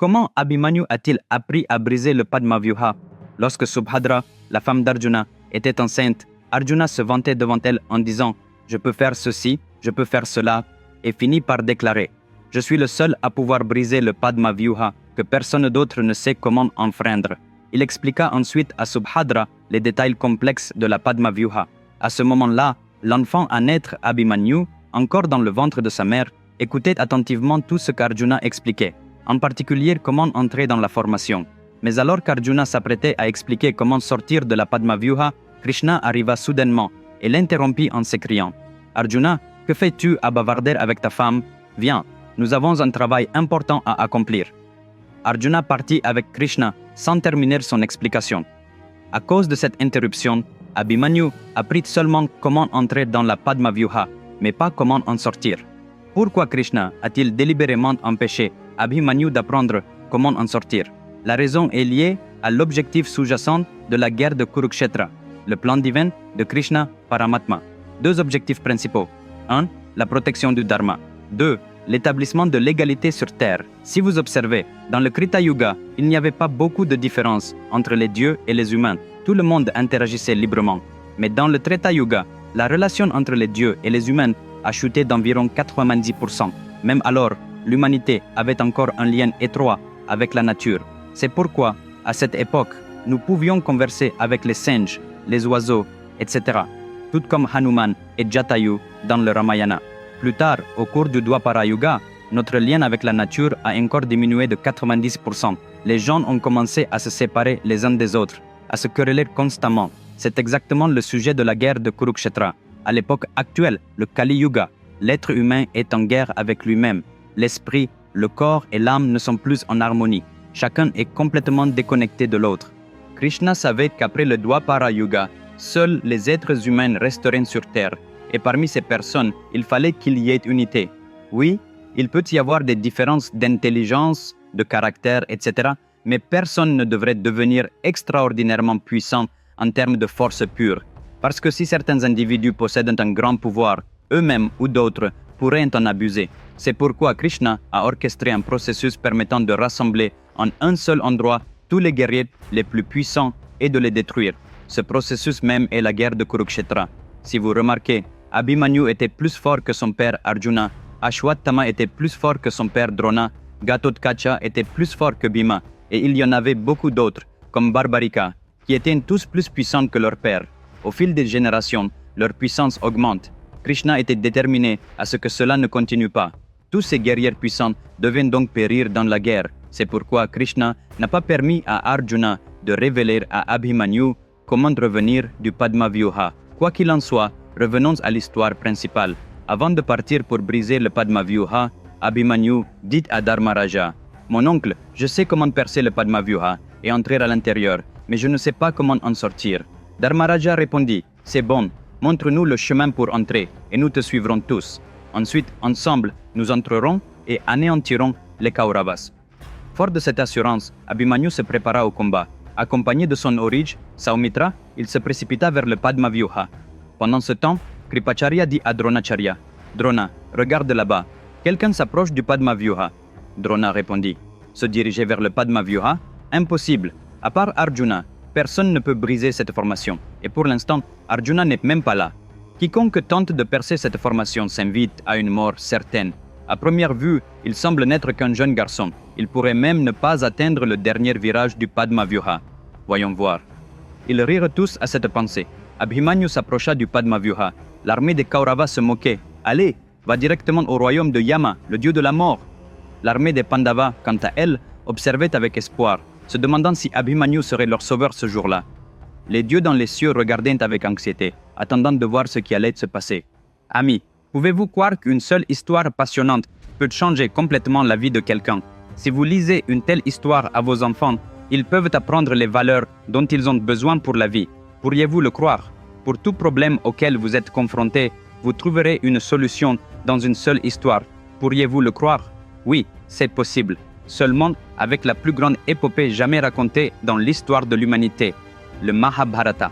Comment Abhimanyu a-t-il appris à briser le Padma-vyuha? Lorsque Subhadra, la femme d'Arjuna, était enceinte, Arjuna se vantait devant elle en disant « Je peux faire ceci, je peux faire cela » et finit par déclarer « Je suis le seul à pouvoir briser le Padma-vyuha que personne d'autre ne sait comment enfreindre ». Il expliqua ensuite à Subhadra les détails complexes de la Padma-vyuha. À ce moment-là, l'enfant à naître, Abhimanyu, encore dans le ventre de sa mère, écoutait attentivement tout ce qu'Arjuna expliquait, en particulier comment entrer dans la formation. Mais alors qu'Arjuna s'apprêtait à expliquer comment sortir de la Padma-vyuha, Krishna arriva soudainement et l'interrompit en s'écriant « Arjuna, que fais-tu à bavarder avec ta femme? Viens, nous avons un travail important à accomplir. » Arjuna partit avec Krishna sans terminer son explication. À cause de cette interruption, Abhimanyu apprit seulement comment entrer dans la Padma-vyuha, mais pas comment en sortir. Pourquoi Krishna a-t-il délibérément empêché Abhimanyu d'apprendre comment en sortir? La raison est liée à l'objectif sous-jacent de la guerre de Kurukshetra, le plan divin de Krishna Paramatma. Deux objectifs principaux. 1. La protection du Dharma. 2. L'établissement de l'égalité sur Terre. Si vous observez, dans le Krita Yuga, il n'y avait pas beaucoup de différence entre les dieux et les humains. Tout le monde interagissait librement. Mais dans le Treta Yuga, la relation entre les dieux et les humains a chuté d'environ 90%. Même alors, l'humanité avait encore un lien étroit avec la nature. C'est pourquoi, à cette époque, nous pouvions converser avec les singes, les oiseaux, etc., tout comme Hanuman et Jatayu dans le Ramayana. Plus tard, au cours du Dwapara Yuga, notre lien avec la nature a encore diminué de 90%. Les gens ont commencé à se séparer les uns des autres, à se quereller constamment. C'est exactement le sujet de la guerre de Kurukshetra. À l'époque actuelle, le Kali Yuga, l'être humain est en guerre avec lui-même. L'esprit, le corps et l'âme ne sont plus en harmonie. Chacun est complètement déconnecté de l'autre. Krishna savait qu'après le Dwapara Yuga, seuls les êtres humains resteraient sur Terre. Et parmi ces personnes, il fallait qu'il y ait unité. Oui, il peut y avoir des différences d'intelligence, de caractère, etc., mais personne ne devrait devenir extraordinairement puissant en termes de force pure. Parce que si certains individus possèdent un grand pouvoir, eux-mêmes ou d'autres pourraient en abuser. C'est pourquoi Krishna a orchestré un processus permettant de rassembler en un seul endroit tous les guerriers les plus puissants et de les détruire. Ce processus même est la guerre de Kurukshetra. Si vous remarquez, Abhimanyu était plus fort que son père Arjuna, Ashwatthama était plus fort que son père Drona, Ghatotkacha était plus fort que Bhima, et il y en avait beaucoup d'autres, comme Barbarika, qui étaient tous plus puissants que leur père. Au fil des générations, leur puissance augmente. Krishna était déterminé à ce que cela ne continue pas. Tous ces guerriers puissants devaient donc périr dans la guerre. C'est pourquoi Krishna n'a pas permis à Arjuna de révéler à Abhimanyu comment revenir du Padma-vyuha. Quoi qu'il en soit, revenons à l'histoire principale. Avant de partir pour briser le Padma-vyuha, Abhimanyu dit à Dharmaraja « Mon oncle, je sais comment percer le Padma-vyuha et entrer à l'intérieur, mais je ne sais pas comment en sortir. » Dharmaraja répondit « C'est bon, montre-nous le chemin pour entrer et nous te suivrons tous. Ensuite, ensemble, nous entrerons et anéantirons les Kauravas. » Fort de cette assurance, Abhimanyu se prépara au combat. Accompagné de son orige, Saumitra, il se précipita vers le Padma-vyuha. Pendant ce temps, Kripacharya dit à Dronacharya « Drona, regarde là-bas, quelqu'un s'approche du Padma-vyuha. » Drona répondit « Se diriger vers le Padma-vyuha? Impossible. À part Arjuna, personne ne peut briser cette formation. Et pour l'instant, Arjuna n'est même pas là. Quiconque tente de percer cette formation s'invite à une mort certaine. À première vue, il semble n'être qu'un jeune garçon. Il pourrait même ne pas atteindre le dernier virage du Padma-vyuha. Voyons voir. » Ils rirent tous à cette pensée. Abhimanyu s'approcha du Padma-vyuha. L'armée des Kauravas se moquait. « Allez, va directement au royaume de Yama, le dieu de la mort. » L'armée des Pandavas, quant à elle, observait avec espoir, se demandant si Abhimanyu serait leur sauveur ce jour-là. Les dieux dans les cieux regardaient avec anxiété, attendant de voir ce qui allait se passer. Amis, pouvez-vous croire qu'une seule histoire passionnante peut changer complètement la vie de quelqu'un? Si vous lisez une telle histoire à vos enfants, ils peuvent apprendre les valeurs dont ils ont besoin pour la vie. Pourriez-vous le croire? Pour tout problème auquel vous êtes confronté, vous trouverez une solution dans une seule histoire. Pourriez-vous le croire? Oui, c'est possible. Seulement avec la plus grande épopée jamais racontée dans l'histoire de l'humanité, le Mahabharata.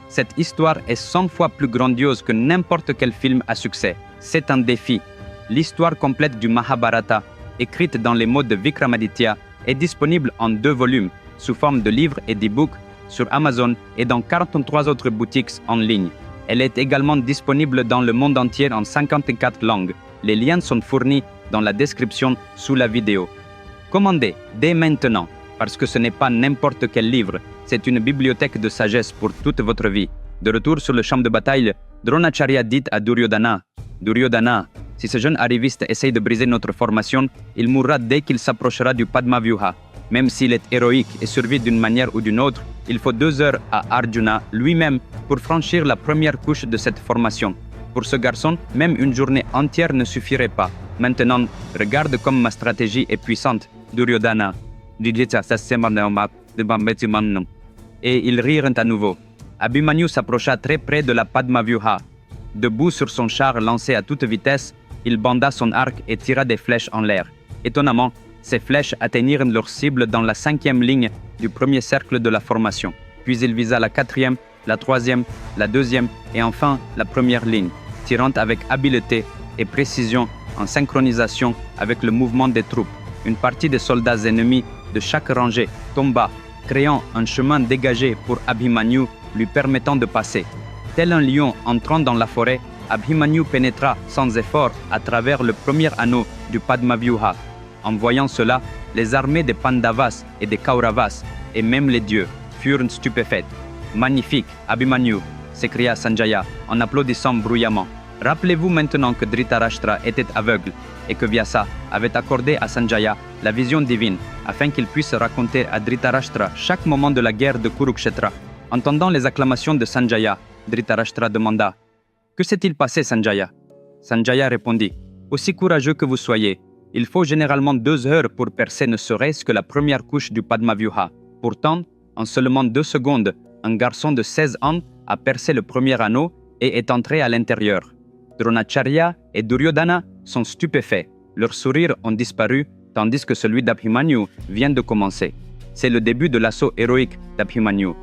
Cette histoire est 100 fois plus grandiose que n'importe quel film à succès. C'est un défi. L'histoire complète du Mahabharata, écrite dans les mots de Vikramaditya, est disponible en 2 volumes, sous forme de livres et d'e-books, sur Amazon et dans 43 autres boutiques en ligne. Elle est également disponible dans le monde entier en 54 langues. Les liens sont fournis dans la description sous la vidéo. Commandez dès maintenant, parce que ce n'est pas n'importe quel livre, c'est une bibliothèque de sagesse pour toute votre vie. De retour sur le champ de bataille, Dronacharya dit à Duryodhana, « Duryodhana, si ce jeune arriviste essaye de briser notre formation, il mourra dès qu'il s'approchera du Padma Vyuha. Même s'il est héroïque et survit d'une manière ou d'une autre, il faut 2 heures à Arjuna lui-même pour franchir la première couche de cette formation. Pour ce garçon, même une journée entière ne suffirait pas. Maintenant, regarde comme ma stratégie est puissante, Duryodhana. » Et ils rirent à nouveau. Abhimanyu s'approcha très près de la Padma Vyuha. Debout sur son char lancé à toute vitesse, il banda son arc et tira des flèches en l'air. Étonnamment, ces flèches atteignirent leur cible dans la 5e ligne du premier cercle de la formation. Puis il visa la 4e, la 3e, la 2e et enfin la première ligne, tirant avec habileté et précision en synchronisation avec le mouvement des troupes. Une partie des soldats ennemis de chaque rangée tomba, créant un chemin dégagé pour Abhimanyu lui permettant de passer. Tel un lion entrant dans la forêt, Abhimanyu pénétra sans effort à travers le premier anneau du Padma Vyuha. En voyant cela, les armées des Pandavas et des Kauravas, et même les dieux, furent stupéfaites. « Magnifique, Abhimanyu !» s'écria Sanjaya en applaudissant bruyamment. Rappelez-vous maintenant que Dhritarashtra était aveugle et que Vyasa avait accordé à Sanjaya la vision divine afin qu'il puisse raconter à Dhritarashtra chaque moment de la guerre de Kurukshetra. Entendant les acclamations de Sanjaya, Dhritarashtra demanda « Que s'est-il passé, Sanjaya ?» Sanjaya répondit « Aussi courageux que vous soyez, il faut généralement 2 heures pour percer ne serait-ce que la première couche du Padma Vyuha. Pourtant, en seulement 2 secondes, un garçon de 16 ans a percé le premier anneau et est entré à l'intérieur. » Dronacharya et Duryodhana sont stupéfaits. Leurs sourires ont disparu, tandis que celui d'Abhimanyu vient de commencer. C'est le début de l'assaut héroïque d'Abhimanyu.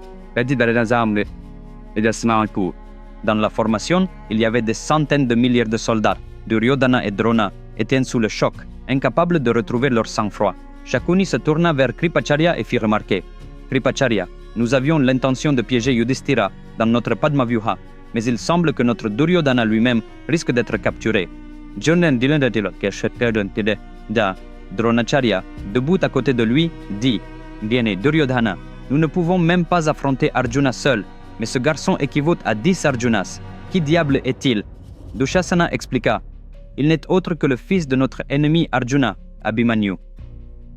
Dans la formation, il y avait des centaines de milliers de soldats. Duryodhana et Drona étaient sous le choc, incapables de retrouver leur sang-froid. Shakuni se tourna vers Kripacharya et fit remarquer « Kripacharya, nous avions l'intention de piéger Yudhishthira dans notre Padma Vyuha, mais il semble que notre Duryodhana lui-même risque d'être capturé. » Dronacharya, debout à côté de lui, dit « Bien, Duryodhana, nous ne pouvons même pas affronter Arjuna seul, mais ce garçon équivaut à 10 Arjunas. Qui diable est-il » Dushasana expliqua « Il n'est autre que le fils de notre ennemi Arjuna, Abhimanyu. »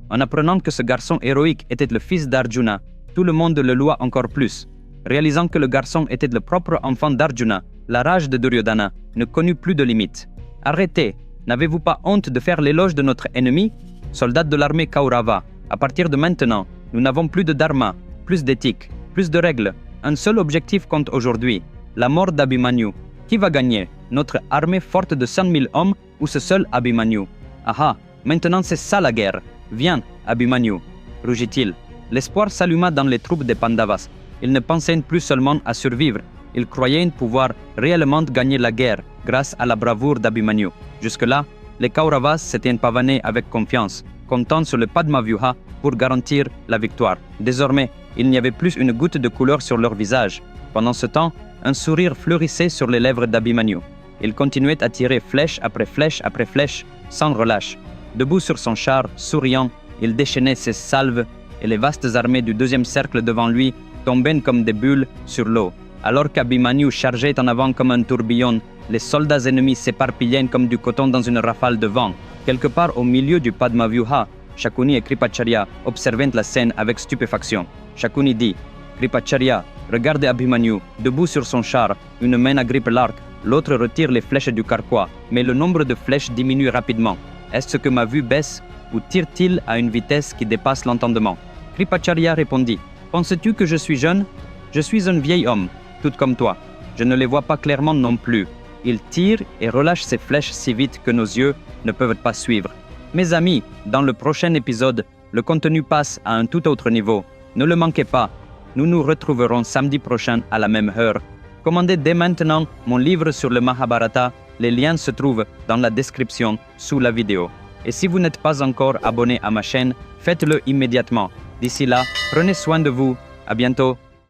En apprenant que ce garçon héroïque était le fils d'Arjuna, tout le monde le loua encore plus. Réalisant que le garçon était le propre enfant d'Arjuna, la rage de Duryodhana ne connut plus de limite. « Arrêtez, n'avez-vous pas honte de faire l'éloge de notre ennemi? Soldats de l'armée Kaurava, à partir de maintenant, nous n'avons plus de dharma, plus d'éthique, plus de règles. Un seul objectif compte aujourd'hui, la mort d'Abhimanyu. Qui va gagner, notre armée forte de 100 000 hommes ou ce seul Abhimanyu? Ah, maintenant c'est ça la guerre. Viens, Abhimanyu, rugit-il. L'espoir s'alluma dans les troupes des Pandavas. Ils ne pensaient plus seulement à survivre, ils croyaient pouvoir réellement gagner la guerre grâce à la bravoure d'Abhimanyu. Jusque-là, les Kauravas s'étaient pavanés avec confiance, comptant sur le Padma Vyuha pour garantir la victoire. Désormais, il n'y avait plus une goutte de couleur sur leur visage. Pendant ce temps, un sourire fleurissait sur les lèvres d'Abhimanyu. Il continuait à tirer flèche après flèche après flèche, sans relâche. Debout sur son char, souriant, il déchaînait ses salves et les vastes armées du 2e cercle devant lui tombaient comme des bulles sur l'eau. Alors qu'Abhimanyu chargeait en avant comme un tourbillon, les soldats ennemis s'éparpillaient comme du coton dans une rafale de vent. Quelque part au milieu du Padma Vyuha, Shakuni et Kripacharya observaient la scène avec stupéfaction. Shakuni dit « Kripacharya, regardez Abhimanyu, debout sur son char, une main agrippe l'arc, l'autre retire les flèches du carquois, mais le nombre de flèches diminue rapidement. Est-ce que ma vue baisse ou tire-t-il à une vitesse qui dépasse l'entendement ?» Kripacharya répondit « Penses-tu que je suis jeune? Je suis un vieil homme, tout comme toi. Je ne les vois pas clairement non plus. Il tire et relâche ses flèches si vite que nos yeux ne peuvent pas suivre. Mes amis, dans le prochain épisode, le contenu passe à un tout autre niveau. Ne le manquez pas. Nous nous retrouverons samedi prochain à la même heure. Commandez dès maintenant mon livre sur le Mahabharata. Les liens se trouvent dans la description sous la vidéo. Et si vous n'êtes pas encore abonné à ma chaîne, faites-le immédiatement. D'ici là, prenez soin de vous. À bientôt.